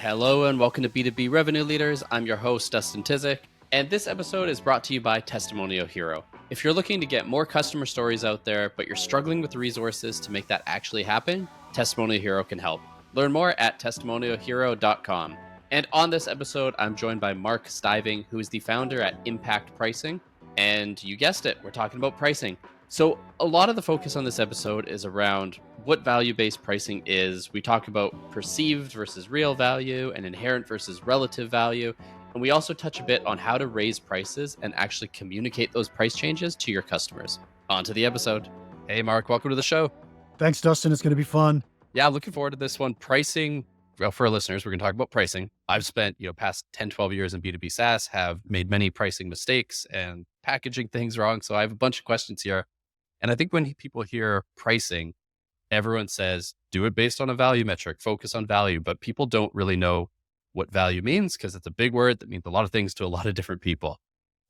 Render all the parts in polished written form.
Hello and welcome to B2B Revenue Leaders. I'm your host, Dustin Tizik, and this episode is brought to you by Testimonial Hero. If you're looking to get more customer stories out there, but you're struggling with the resources to make that actually happen, Testimonial Hero can help. Learn more at testimonialhero.com. And on this episode, I'm joined by Mark Stiving, who is the founder at Impact Pricing. And you guessed it, we're talking about pricing. So a lot of the focus on this episode is around what value-based pricing is. We talk about perceived versus real value and inherent versus relative value. And we also touch a bit on how to raise prices and actually communicate those price changes to your customers. On to the episode. Hey, Mark, welcome to the show. Thanks, Dustin. It's going to be fun. Yeah, looking forward to this one. Pricing. Well, for our listeners, we're going to talk about pricing. I've spent, past 10, 12 years in B2B SaaS, have made many pricing mistakes and packaging things wrong. So I have a bunch of questions here. And I think when people hear pricing, everyone says, do it based on a value metric, focus on value, but people don't really know what value means because it's a big word that means a lot of things to a lot of different people.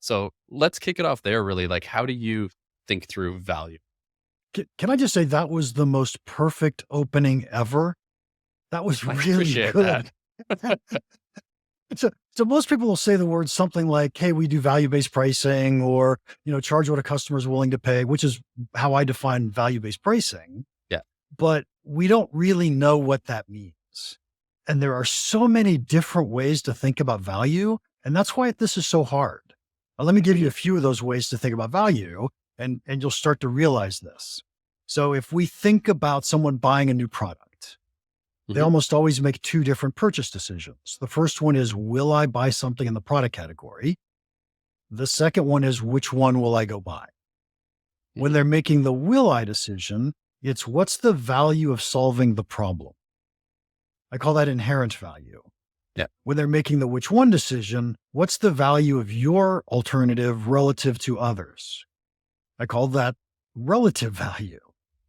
So let's kick it off there really. Like, how do you think through value? Can I just say that was the most perfect opening ever? That was really good. So most people will say the word something like, hey, we do value-based pricing or, charge what a customer is willing to pay, which is how I define value-based pricing. Yeah. But we don't really know what that means. And there are so many different ways to think about value. And that's why this is so hard. Now, let me give you a few of those ways to think about value and you'll start to realize this. So if we think about someone buying a new product, they almost always make two different purchase decisions. The first one is, will I buy something in the product category? The second one is, which one will I go buy? When they're making the will I decision, it's what's the value of solving the problem? I call that inherent value. Yeah. When they're making the which one decision, what's the value of your alternative relative to others? I call that relative value.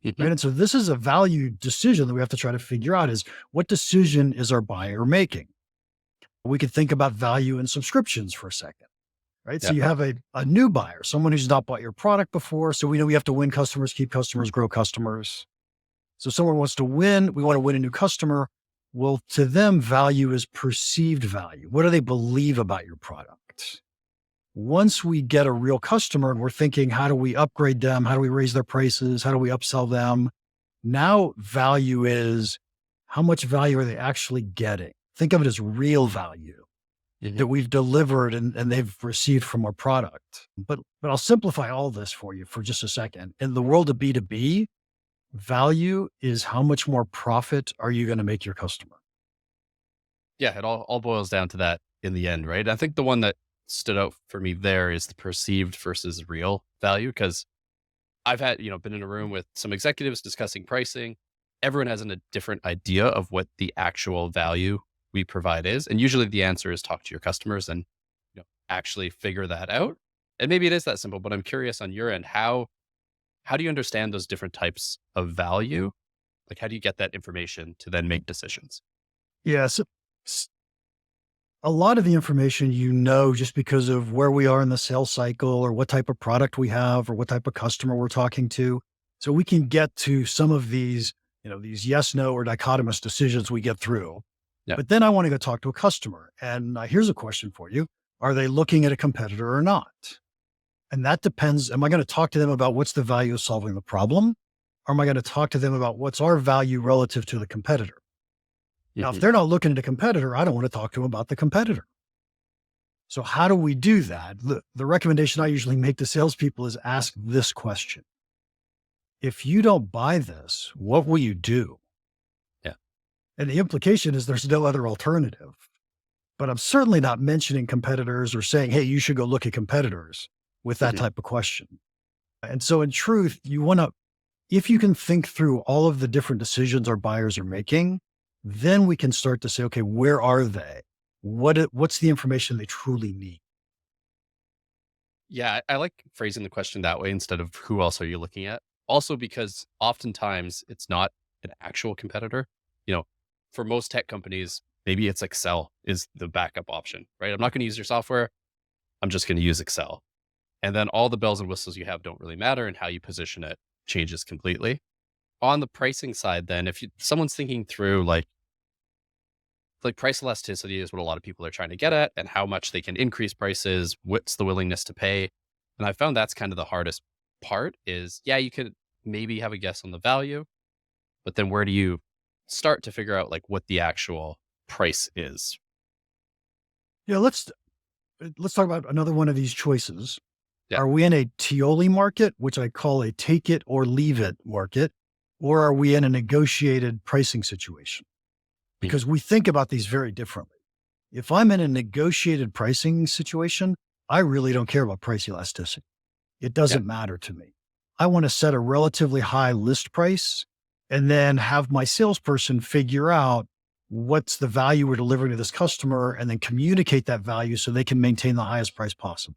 Right? And so this is a value decision that we have to try to figure out is what decision is our buyer making? We could think about value in subscriptions for a second, right? Yeah. So you have a new buyer, someone who's not bought your product before. So we know we have to win customers, keep customers, grow customers. So someone wants to win, we want to win a new customer. Well, to them, value is perceived value. What do they believe about your product? Once we get a real customer and we're thinking, how do we upgrade them? How do we raise their prices? How do we upsell them? Now value is how much value are they actually getting? Think of it as real value that we've delivered and they've received from our product. But I'll simplify all this for you for just a second. In the world of B2B, value is how much more profit are you going to make your customer? Yeah, it all boils down to that in the end, right? I think the one that stood out for me there is the perceived versus real value. Cause I've had, been in a room with some executives discussing pricing. Everyone has a different idea of what the actual value we provide is. And usually the answer is talk to your customers and, actually figure that out. And maybe it is that simple, but I'm curious on your end, how do you understand those different types of value? Like, how do you get that information to then make decisions? Yes. A lot of the information, just because of where we are in the sales cycle or what type of product we have or what type of customer we're talking to. So we can get to some of these, these yes, no, or dichotomous decisions we get through. Yeah. But then I want to go talk to a customer. And here's a question for you. Are they looking at a competitor or not? And that depends. Am I going to talk to them about what's the value of solving the problem? Or am I going to talk to them about what's our value relative to the competitor? Now, if they're not looking at a competitor, I don't want to talk to them about the competitor. So how do we do that? The recommendation I usually make to salespeople is ask this question. If you don't buy this, what will you do? Yeah. And the implication is there's no other alternative. But I'm certainly not mentioning competitors or saying, hey, you should go look at competitors with that type of question. And so in truth, if you can think through all of the different decisions our buyers are making, then we can start to say, okay, where are they? What's the information they truly need? Yeah, I like phrasing the question that way instead of who else are you looking at? Also, because oftentimes it's not an actual competitor. For most tech companies, maybe it's Excel is the backup option, right? I'm not going to use your software. I'm just going to use Excel. And then all the bells and whistles you have don't really matter, and how you position it changes completely. On the pricing side, then, if someone's thinking through like, like price elasticity is what a lot of people are trying to get at, and how much they can increase prices. What's the willingness to pay? And I found that's kind of the hardest part is, yeah, you could maybe have a guess on the value, but then where do you start to figure out like what the actual price is? Yeah, let's talk about another one of these choices. Yeah. Are we in a Tioli market, which I call a take it or leave it market, or are we in a negotiated pricing situation? Mhm. Because we think about these very differently. If I'm in a negotiated pricing situation, I really don't care about price elasticity. It Yeah. doesn't matter to me. I want to set a relatively high list price and then have my salesperson figure out what's the value we're delivering to this customer and then communicate that value so they can maintain the highest price possible.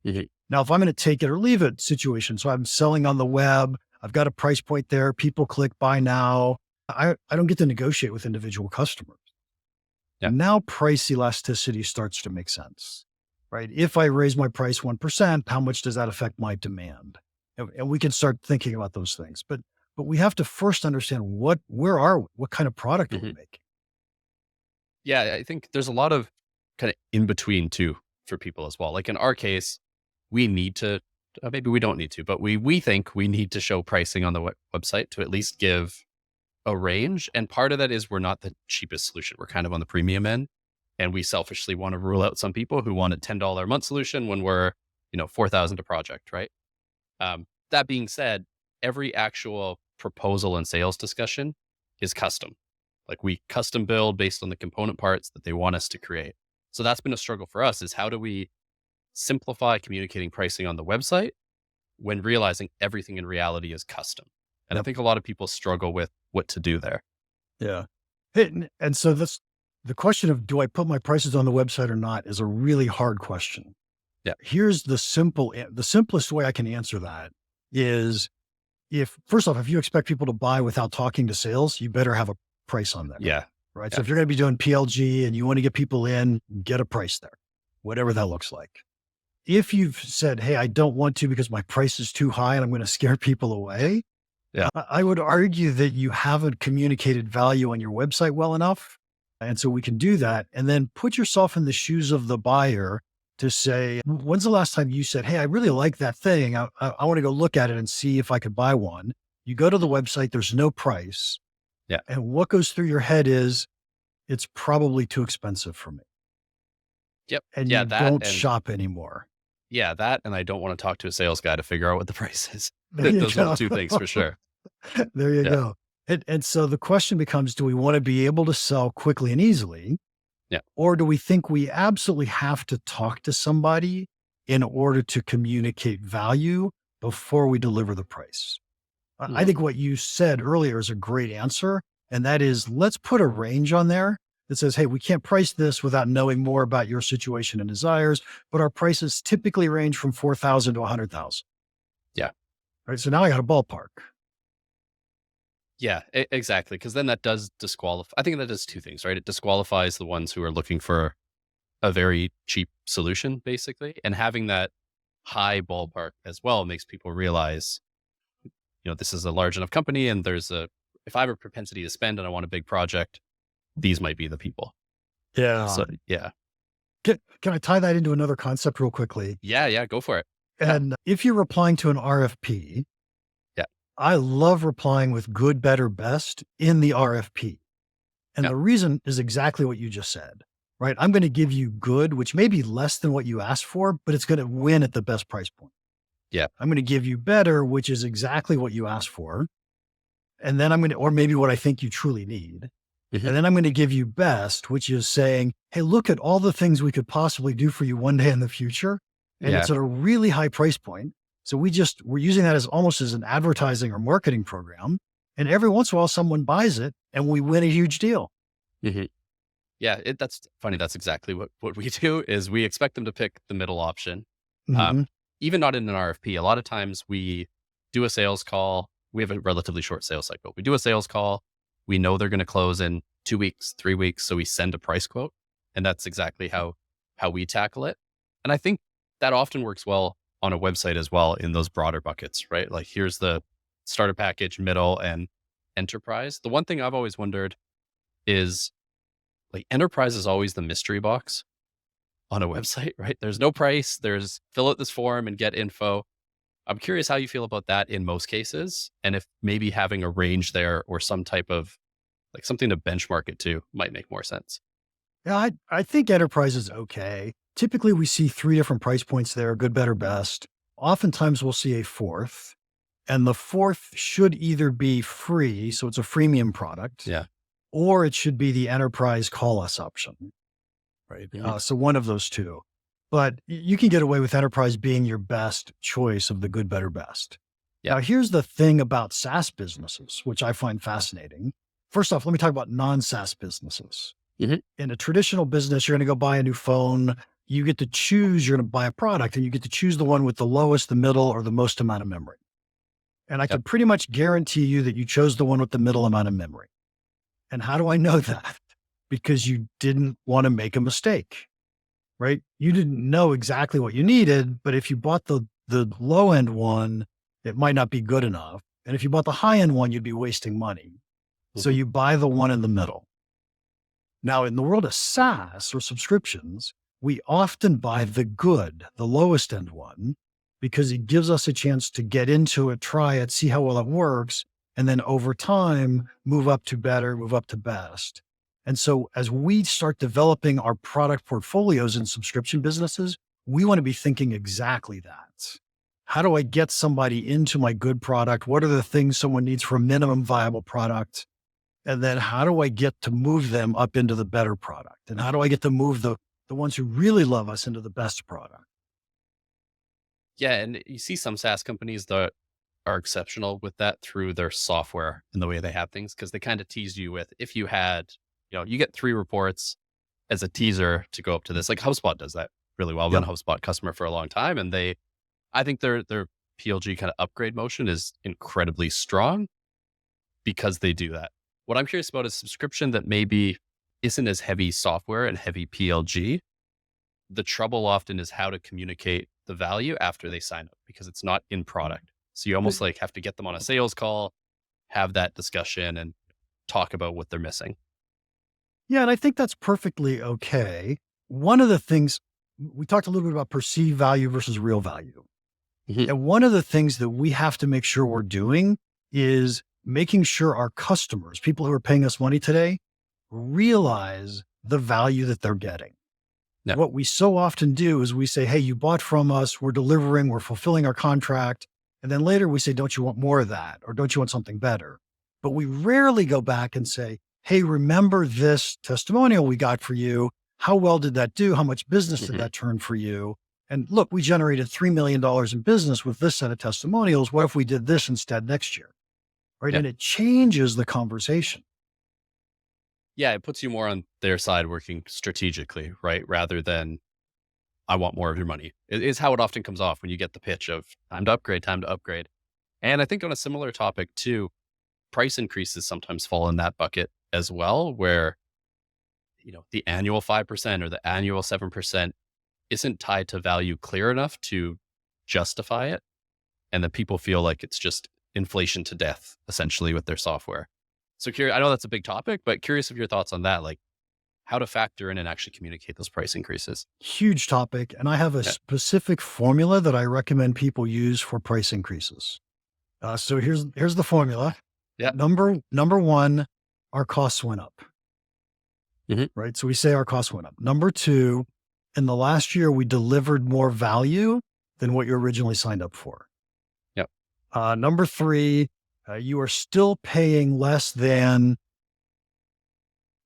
Mhm. Now, if I'm in a take it or leave it situation, so I'm selling on the web, I've got a price point there, people click buy now. I don't get to negotiate with individual customers. Yeah. Now price elasticity starts to make sense, right? If I raise my price 1%, how much does that affect my demand? And we can start thinking about those things. But we have to first understand where are we? What kind of product are we Mhm. making? Yeah. I think there's a lot of kind of in between too for people as well. Like in our case, we need to, maybe we don't need to, but we think we need to show pricing on the website to at least give a range. And part of that is we're not the cheapest solution. We're kind of on the premium end. And we selfishly want to rule out some people who want a $10 a month solution when we're, 4,000 a project, right? That being said, every actual proposal and sales discussion is custom. Like we custom build based on the component parts that they want us to create. So that's been a struggle for us is how do we simplify communicating pricing on the website when realizing everything in reality is custom? And I Yep. think a lot of people struggle with what to do there. Yeah. And so that's the question of do I put my prices on the website or not is a really hard question. Yeah. Here's the simplest way I can answer that is if first off, if you expect people to buy without talking to sales, you better have a price on there, Yeah. right? So Yeah. if you're going to be doing PLG and you want to get people in, get a price there, whatever that looks like. If you've said, hey, I don't want to because my price is too high and I'm going to scare people away, Yeah. I would argue that you haven't communicated value on your website well enough. And so we can do that. And then put yourself in the shoes of the buyer to say, when's the last time you said, hey, I really like that thing. I want to go look at it and see if I could buy one. You go to the website, there's no price. Yeah. And what goes through your head is, it's probably too expensive for me. Yep. And Yeah. you That don't and shop anymore. yeah, that and I don't want to talk to a sales guy to figure out what the price is. There you Those are the go. two things for sure. There you Yeah. go. And so the question becomes, do we want to be able to sell quickly and easily? Yeah. Or do we think we absolutely have to talk to somebody in order to communicate value before we deliver the price? I Mhm. think what you said earlier is a great answer. And that is, let's put a range on there that says, hey, we can't price this without knowing more about your situation and desires, but our prices typically range from 4,000 to 100,000. Yeah. Right. So now I got a ballpark. Yeah, exactly. Because then that does disqualify. I think that does two things, right? It disqualifies the ones who are looking for a very cheap solution, basically. And having that high ballpark as well makes people realize, this is a large enough company and if I have a propensity to spend and I want a big project, these might be the people. Yeah. So yeah. Can I tie that into another concept real quickly? Yeah. Yeah. Go for it. Yeah. And if you're replying to an RFP, Yeah. I love replying with good, better, best in the RFP. And Yeah. the reason is exactly what you just said, right? I'm going to give you good, which may be less than what you asked for, but it's going to win at the best price point. Yeah. I'm going to give you better, which is exactly what you asked for. And then or maybe what I think you truly need. Mhm. And then I'm going to give you best, which is saying, hey, look at all the things we could possibly do for you one day in the future. And Yeah. it's at a really high price point. So we're using that as almost as an advertising or marketing program. And every once in a while, someone buys it and we win a huge deal. Mhm. Yeah. That's funny. That's exactly what we do is we expect them to pick the middle option. Mhm. Even not in an RFP. A lot of times we do a sales call. We have a relatively short sales cycle. We do a sales call. We know they're going to close in 2 weeks, 3 weeks. So we send a price quote. And that's exactly how we tackle it. And I think that often works well on a website as well in those broader buckets, right? Like here's the starter package, middle, and enterprise. The one thing I've always wondered is like enterprise is always the mystery box on a website, right? There's no price. There's fill out this form and get info. I'm curious how you feel about that in most cases. And if maybe having a range there or some type of like something to benchmark it to might make more sense. Yeah, I think enterprise is okay. Typically, we see three different price points there, good, better, best. Oftentimes, we'll see a fourth, and the fourth should either be free, so it's a freemium product, Yeah. or it should be the enterprise call us option, right? Mhm. So one of those two. But you can get away with enterprise being your best choice of the good, better, best. Yeah. Now, here's the thing about SaaS businesses, which I find fascinating. First off, let me talk about non-SaaS businesses. Mhm. In a traditional business, you're going to go buy a new phone. You get to choose, you're going to buy a product and you get to choose the one with the lowest, the middle, or the most amount of memory. And I Yep. can pretty much guarantee you that you chose the one with the middle amount of memory. And how do I know that? Because you didn't want to make a mistake, right? You didn't know exactly what you needed, but if you bought the low end one, it might not be good enough. And if you bought the high end one, you'd be wasting money. So Mhm. you buy the one in the middle. Now, in the world of SaaS or subscriptions, we often buy the good, the lowest end one, because it gives us a chance to get into it, try it, see how well it works, and then over time, move up to better, move up to best. And so as we start developing our product portfolios in subscription businesses, we want to be thinking exactly that. How do I get somebody into my good product? What are the things someone needs for a minimum viable product? And then how do I get to move them up into the better product? And how do I get to move the ones who really love us into the best product? Yeah. And you see some SaaS companies that are exceptional with that through their software and the way they have things, because they kind of tease you with if you had, you get 3 reports as a teaser to go up to this. Like HubSpot does that really well. I've been Yep. a HubSpot customer for a long time, and I think their PLG kind of upgrade motion is incredibly strong because they do that. What I'm curious about is subscription that maybe isn't as heavy software and heavy PLG. The trouble often is how to communicate the value after they sign up because it's not in product. So you But almost like have to get them on a sales call, have that discussion and talk about what they're missing. yeah, and I think that's perfectly okay. One of the things we talked a little bit about perceived value versus real value. Mhm. And one of the things that we have to make sure we're doing is making sure our customers, people who are paying us money today, realize the value that they're getting. Yeah. What we so often do is we say, hey, you bought from us, we're delivering, we're fulfilling our contract. And then later we say, don't you want more of that? Or don't you want something better? But we rarely go back and say, hey, remember this testimonial we got for you? How well did that do? How much business did Mhm. that turn for you? And look, we generated $3 million in business with this set of testimonials. What if we did this instead next year? Right. Yeah. And it changes the conversation. Yeah. It puts you more on their side working strategically, right? Rather than I want more of your money. It is how it often comes off when you get the pitch of time to upgrade, time to upgrade. And I think on a similar topic too, price increases sometimes fall in that bucket as well, where, the annual 5% or the annual 7% isn't tied to value clear enough to justify it. And that people feel like it's just inflation to death, essentially, with their software. So curious, I know that's a big topic, but curious of your thoughts on that, like how to factor in and actually communicate those price increases. Huge topic. And I have a Yeah. specific formula that I recommend people use for price increases. So here's the formula. Yeah. Number one, our costs went up, Hmm. right? So we say our costs went up. Number two, in the last year, we delivered more value than what you originally signed up for. Yep. Number three, you are still paying less than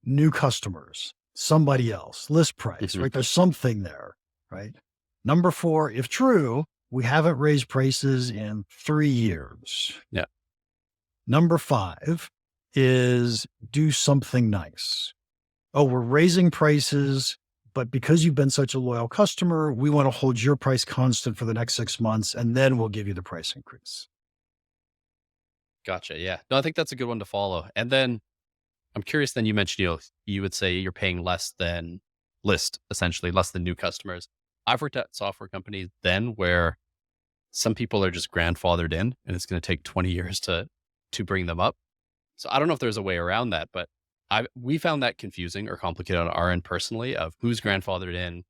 new customers, somebody else, list price, Hmm. right? There's something there, right? Number four, if true, we haven't raised prices in 3 years. Yeah. Number five is do something nice. Oh, we're raising prices, but because you've been such a loyal customer, we want to hold your price constant for the next 6 months, and then we'll give you the price increase. Gotcha. Yeah. No, I think that's a good one to follow. And then I'm curious, then you mentioned, you would say you're paying less than list, essentially less than new customers. I've worked at software companies then where some people are just grandfathered in and it's going to take 20 years to bring them up. So I don't know if there's a way around that, but We found that confusing or complicated on our end personally of who's grandfathered in,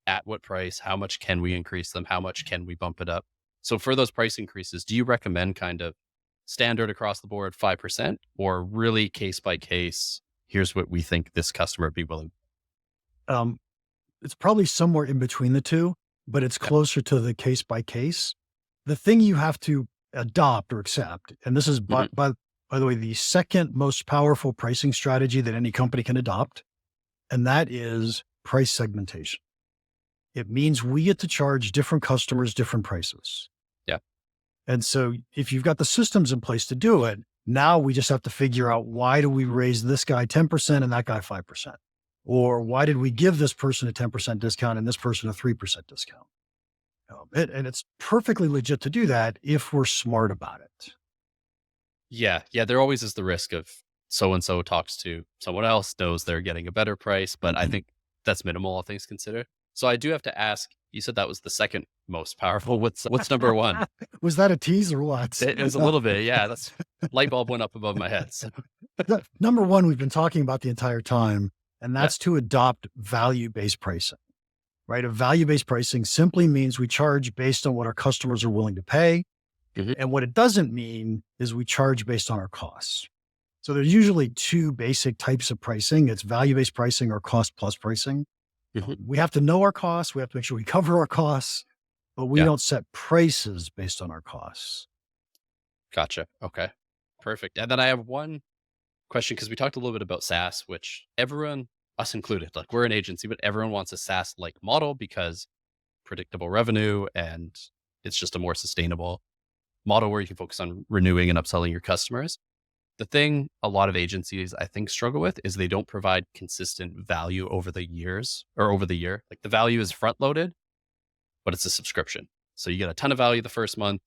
at what price, how much can we increase them, how much can we bump it up. So for those price increases, do you recommend kind of standard across the board 5% or really case by case? Here's what we think this customer would be willing. Um, it's probably somewhere in between the two, but it's Yeah. closer to the case by case. The thing you have to adopt or accept, and this is Hmm. by the way, the second most powerful pricing strategy that any company can adopt, and that is price segmentation. It means we get to charge different customers different prices. Yeah. And so if you've got the systems in place to do it, now we just have to figure out, why do we raise this guy 10% and that guy 5%? Or why did we give this person a 10% discount and this person a 3% discount? And it's perfectly legit to do that if we're smart about it. Yeah. Yeah. There always is the risk of so and so talks to someone else, knows they're getting a better price, but I think that's minimal, all things considered. So I do have to ask, you said that was the second most powerful. What's number one? Was that a tease or what? It was a little bit. Yeah. That's light bulb went up above my head. So Number one, we've been talking about the entire time, and yeah. that's to adopt value-based pricing, right? A value-based pricing simply means we charge based on what our customers are willing to pay. Hmm. And what it doesn't mean is we charge based on our costs. So there's usually two basic types of pricing. It's value-based pricing or cost plus pricing. Hmm. We have to know our costs. We have to make sure we cover our costs, but we Yeah. don't set prices based on our costs. Gotcha. Okay. Perfect. And then I have one question because we talked a little bit about SaaS, which everyone, us included, like we're an agency, but everyone wants a SaaS like model because predictable revenue and it's just a more sustainable model where you can focus on renewing and upselling your customers. The thing a lot of agencies I think struggle with is they don't provide consistent value over the years or over the year. Like the value is front loaded, but it's a subscription. So you get a ton of value the first month,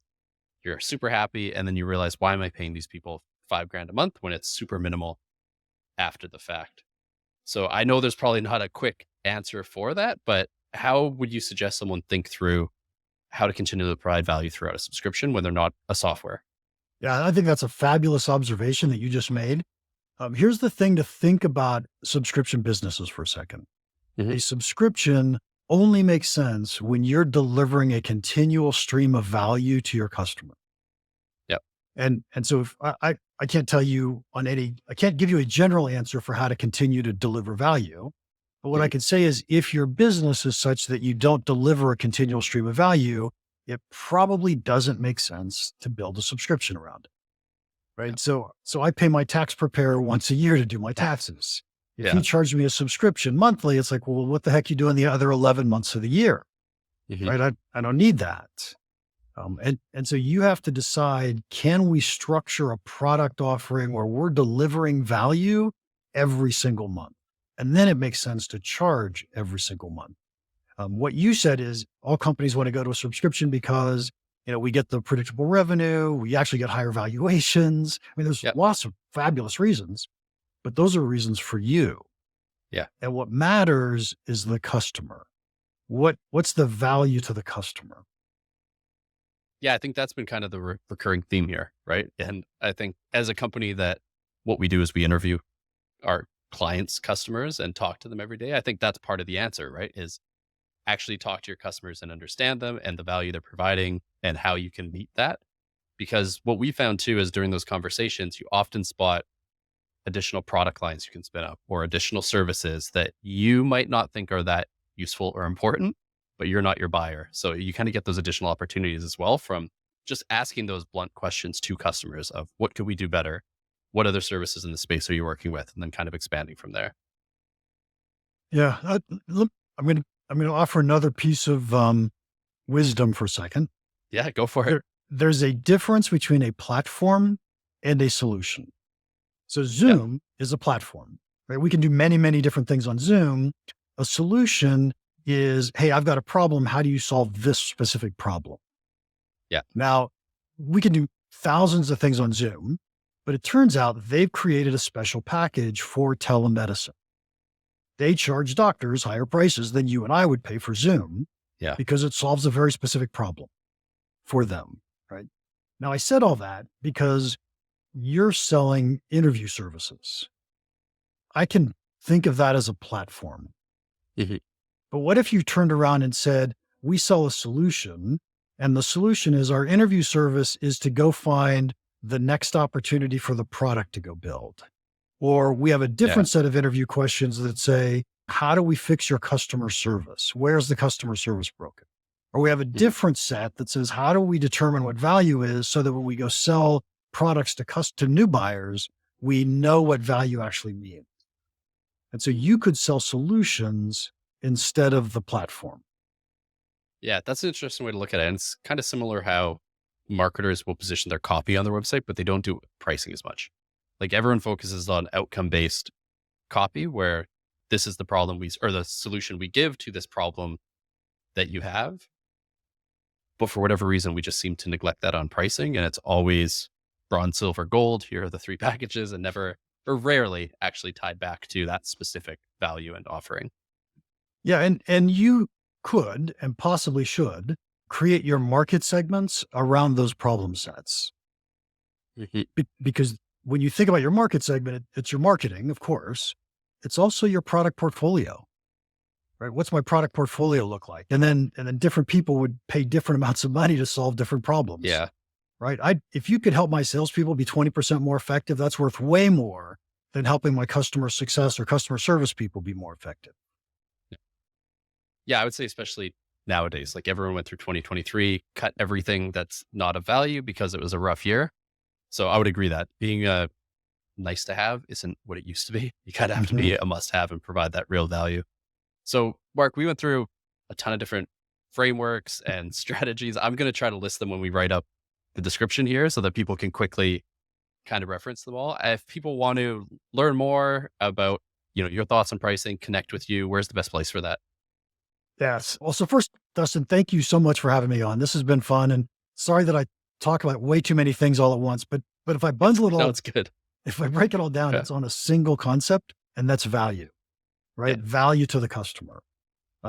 you're super happy, and then you realize, why am I paying these people $5,000 a month when it's super minimal after the fact? So I know there's probably not a quick answer for that, but how would you suggest someone think through how to continue to provide value throughout a subscription when they're not a software? Yeah, I think that's a fabulous observation that you just made. Here's the thing to think about subscription businesses for a second. Hmm. A subscription only makes sense when you're delivering a continual stream of value to your customer. Yep. And so if I can't tell you I can't give you a general answer for how to continue to deliver value. But what I Hmm. can say is, if your business is such that you don't deliver a continual stream of value, it probably doesn't make sense to build a subscription around it. Right. Yep. So I pay my tax preparer once a year to do my taxes. If he Yeah. charged me a subscription monthly, it's like, well, what the heck you doing the other 11 months of the year? Hmm. Right. I don't need that. And so you have to decide, can we structure a product offering where we're delivering value every single month? And then it makes sense to charge every single month. What you said is all companies want to go to a subscription because, we get the predictable revenue, we actually get higher valuations. I mean, there's Yep. lots of fabulous reasons, but those are reasons for you. Yeah. And what matters is the customer. What's the value to the customer? Yeah. I think that's been kind of the recurring theme here. Right. And I think as a company that what we do is we interview our clients' customers and talk to them every day. I think that's part of the answer, right? Is actually talk to your customers and understand them and the value they're providing and how you can meet that. Because what we found too is during those conversations, you often spot additional product lines you can spin up or additional services that you might not think are that useful or important, but you're not your buyer. So you kind of get those additional opportunities as well from just asking those blunt questions to customers of what could we do better? What other services in the space are you working with? And then kind of expanding from there. Yeah. I'm going to offer another piece of wisdom for a second. Yeah, go for it. There's a difference between a platform and a solution. So Yeah. Zoom is a platform, right? We can do many, many different things on Zoom. A solution is, hey, I've got a problem. How do you solve this specific problem? Yeah. Now, we can do thousands of things on Zoom, but it turns out they've created a special package for telemedicine. They charge doctors higher prices than you and I would pay for Zoom Yeah. because it solves a very specific problem for them, right? Now, I said all that because you're selling interview services. I can think of that as a platform. Mhm. But what if you turned around and said, we sell a solution, and the solution is our interview service is to go find the next opportunity for the product to go build? Or we have a Yeah. different set of interview questions that say, how do we fix your customer service? Where's the customer service broken? Or we have a Mhm. different set that says, how do we determine what value is so that when we go sell products to new buyers, we know what value actually means. And so you could sell solutions instead of the platform. Yeah, that's an interesting way to look at it. And it's kind of similar how marketers will position their copy on their website, but they don't do pricing as much. Like everyone focuses on outcome based copy, where this is the problem or the solution we give to this problem that you have. But for whatever reason, we just seem to neglect that on pricing. And it's always bronze, silver, gold. Here are the three packages, and never or rarely actually tied back to that specific value and offering. Yeah, and you could and possibly should create your market segments around those problem sets. Mhm. Because when you think about your market segment, it's your marketing, of course. It's also your product portfolio, right? What's my product portfolio look like? And then different people would pay different amounts of money to solve different problems, Yeah. right? If you could help my salespeople be 20% more effective, that's worth way more than helping my customer success or customer service people be more effective. Yeah, I would say especially nowadays, like everyone went through 2023, cut everything that's not of value because it was a rough year. So I would agree that being a nice to have isn't what it used to be. You kind of have to Mhm. be a must have and provide that real value. So, Mark, we went through a ton of different frameworks and strategies. I'm going to try to list them when we write up the description here so that people can quickly kind of reference them all. If people want to learn more about, your thoughts on pricing, connect with you, where's the best place for that? Yes. Well, so first, Dustin, thank you so much for having me on. This has been fun, and sorry that I talk about way too many things all at once. But if I bundle it No, all, it's good. if I break it all down, Yeah. it's on a single concept, and that's value, Yeah. right? Value to the customer.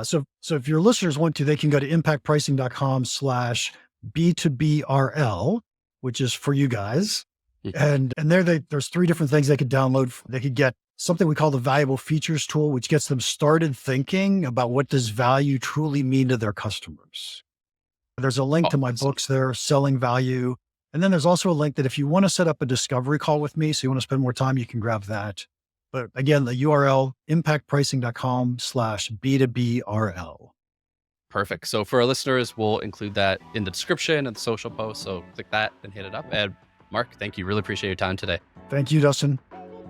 So if your listeners want to, they can go to impactpricing.com/B2BRL, which is for you guys. Mhm. And there's three different things they could download. They could get something we call the valuable features tool, which gets them started thinking about what does value truly mean to their customers. There's a link Oh, to my awesome. books there, Selling Value. And then there's also a link that if you want to set up a discovery call with me, so you want to spend more time, you can grab that. But again, the URL, impactpricing.com/B2BRL. Perfect. So for our listeners, we'll include that in the description and the social post. So click that and hit it up. And Mark, thank you. Really appreciate your time today. Thank you, Dustin.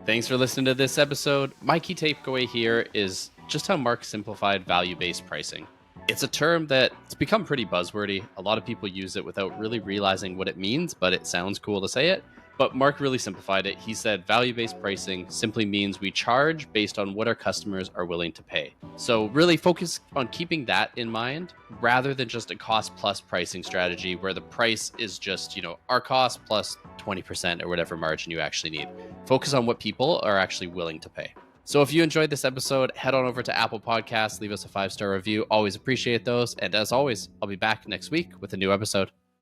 Thanks for listening to this episode. My key takeaway here is just how Mark simplified value-based pricing. It's a term that's become pretty buzzwordy. A lot of people use it without really realizing what it means, but it sounds cool to say it. But Mark really simplified it. He said value-based pricing simply means we charge based on what our customers are willing to pay. So really focus on keeping that in mind rather than just a cost plus pricing strategy where the price is just, our cost plus 20% or whatever margin you actually need. Focus on what people are actually willing to pay. So if you enjoyed this episode, head on over to Apple Podcasts, leave us a 5-star review. Always appreciate those. And as always, I'll be back next week with a new episode.